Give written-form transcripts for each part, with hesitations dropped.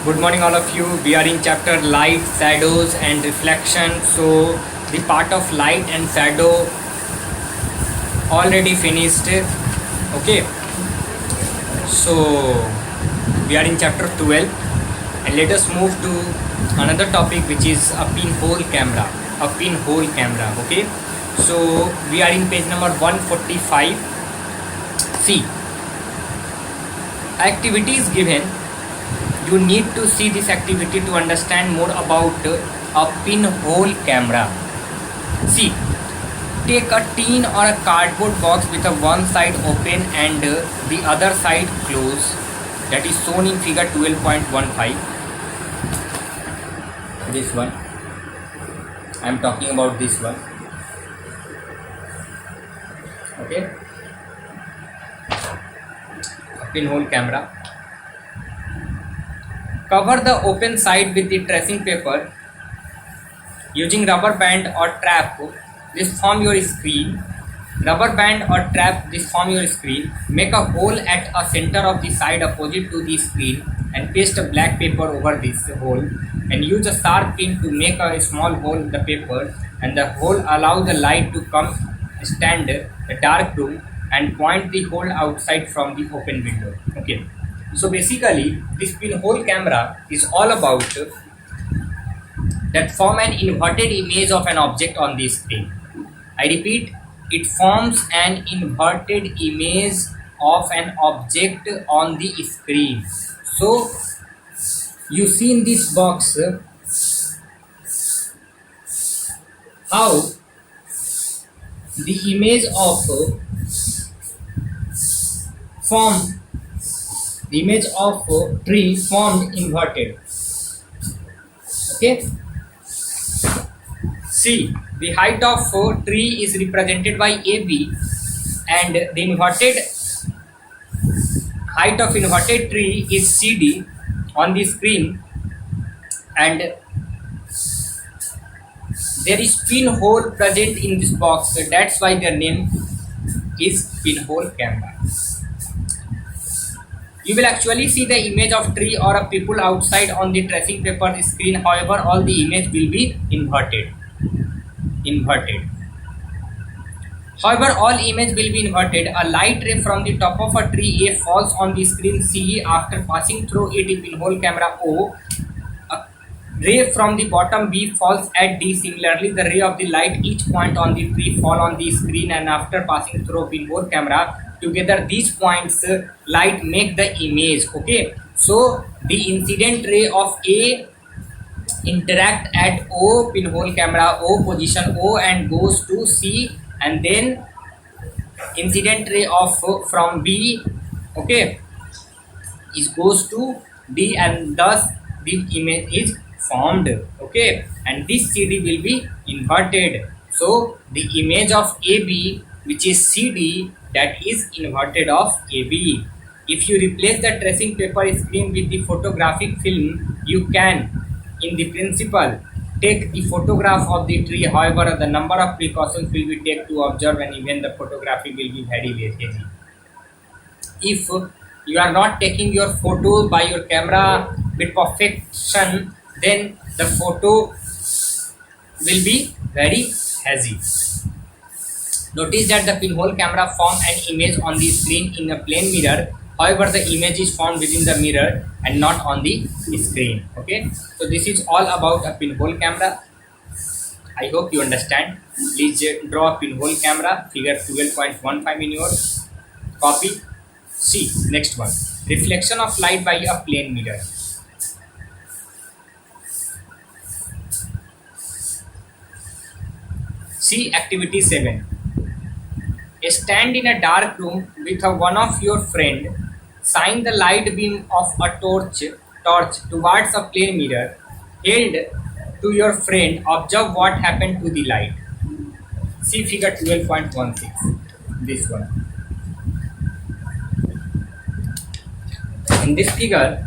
Good morning, all of you. We are in chapter light, shadows, and reflection. So, the part of light and shadow already finished. Okay, so we are in chapter 12, and let us move to another topic, which is a pinhole camera. A pinhole camera. Okay, so we are in page number 145. See, activity is given. You need to see this activity to understand more about a pinhole camera. See, take a tin or a cardboard box with a one side open and the other side closed, that is shown in figure 12.15. This one, I am talking about this one. Okay, a pinhole camera. Cover the open side with the tracing paper using rubber band or trap. This form your screen. Rubber band or trap, this form your screen. Make a hole at a center of the side opposite to the screen and paste a black paper over this hole and use a sharp pin to make a small hole in the paper, and the hole allow the light to come stand the dark room and point the hole outside from the open window. Okay. So basically, this pinhole camera is all about that form an inverted image of an object on the screen. I repeat, it forms an inverted image of an object on the screen. So you see in this box how the image of form the image of tree formed inverted. Okay, see, the height of tree is represented by AB, and the inverted height of inverted tree is CD on the screen, and there is pinhole present in this box. That's why their name is pinhole camera. You will actually see the image of tree or a people outside on the tracing paper screen. However, all the image will be inverted. However, all image will be inverted. A light ray from the top of a tree A falls on the screen CE after passing through it in pinhole camera O. A ray from the bottom B falls at D. Similarly, the ray of the light each point on the tree fall on the screen, and after passing through pinhole camera, together these points light make the image. Okay, so the incident ray of A interact at O pinhole camera O position O and goes to C, and then incident ray of from B, okay, is goes to D, and thus the image is formed. Okay, and this CD will be inverted. So the image of AB, which is CD, that is inverted of AB. If you replace the tracing paper screen with the photographic film, you can, in the principle, take the photograph of the tree. However, the number of precautions will be taken to observe, and even the photography will be very hazy. If you are not taking your photo by your camera with perfection, then the photo will be very hazy. Notice that the pinhole camera forms an image on the screen in a plane mirror. However, the image is formed within the mirror and not on the screen. Okay, so this is all about a pinhole camera. I hope you understand. Please draw a pinhole camera, figure 12.15 in your copy. See, next one, reflection of light by a plane mirror. See activity 7. Stand in a dark room with one of your friend. Shine the light beam of a torch towards a plane mirror held to your friend. Observe what happened to the light. See figure 12.16. This one. In this figure,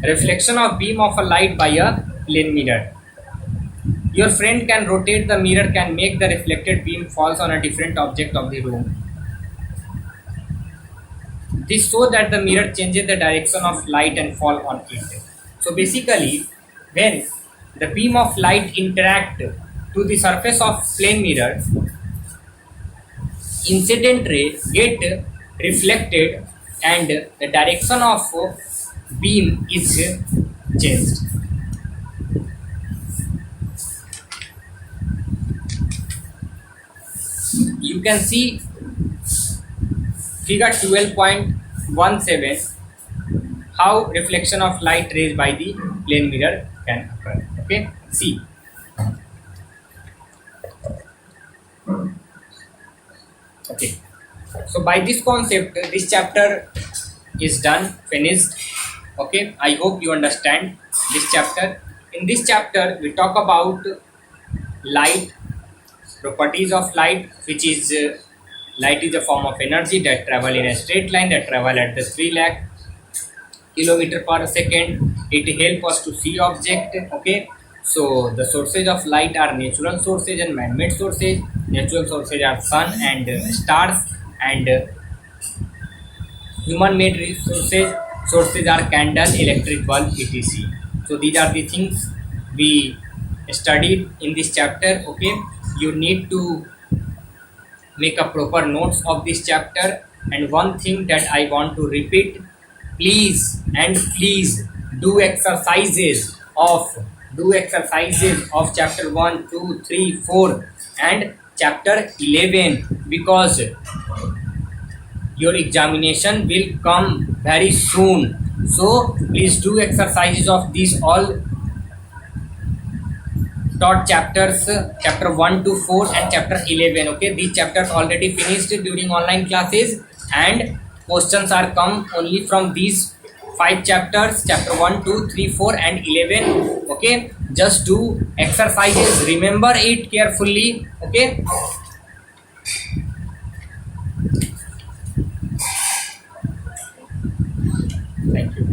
reflection of beam of a light by a plane mirror. Your friend can rotate the mirror, can make the reflected beam falls on a different object of the room. This so that the mirror changes the direction of light and fall on it. So basically, when the beam of light interact to the surface of plane mirror, incident ray get reflected and the direction of beam is changed. You can see figure 12.17 how reflection of light rays by the plane mirror can occur. Okay, see. Okay, so by this concept, this chapter is done, finished. Okay, I hope you understand this chapter. In this chapter, we talk about light, properties of light, which is light is a form of energy that travel in a straight line, that travel at the 3 lakh kilometer per second. It helps us to see object. Okay, so the sources of light are natural sources and man-made sources. Natural sources are sun and stars, and human-made sources are candle, electric bulb, etc. So these are the things we studied in this chapter. Okay, you need to make a proper notes of this chapter. And one thing that I want to repeat, please and please do exercises of chapter 1, 2, 3, 4 and chapter 11, because your examination will come very soon. So please do exercises of these all taught chapters, chapter 1 to 4 and chapter 11. Okay, these chapters already finished during online classes, and questions are come only from these 5 chapters, chapter 1, 2, 3, 4 and 11. Okay, just do exercises, remember it carefully. Okay, thank you.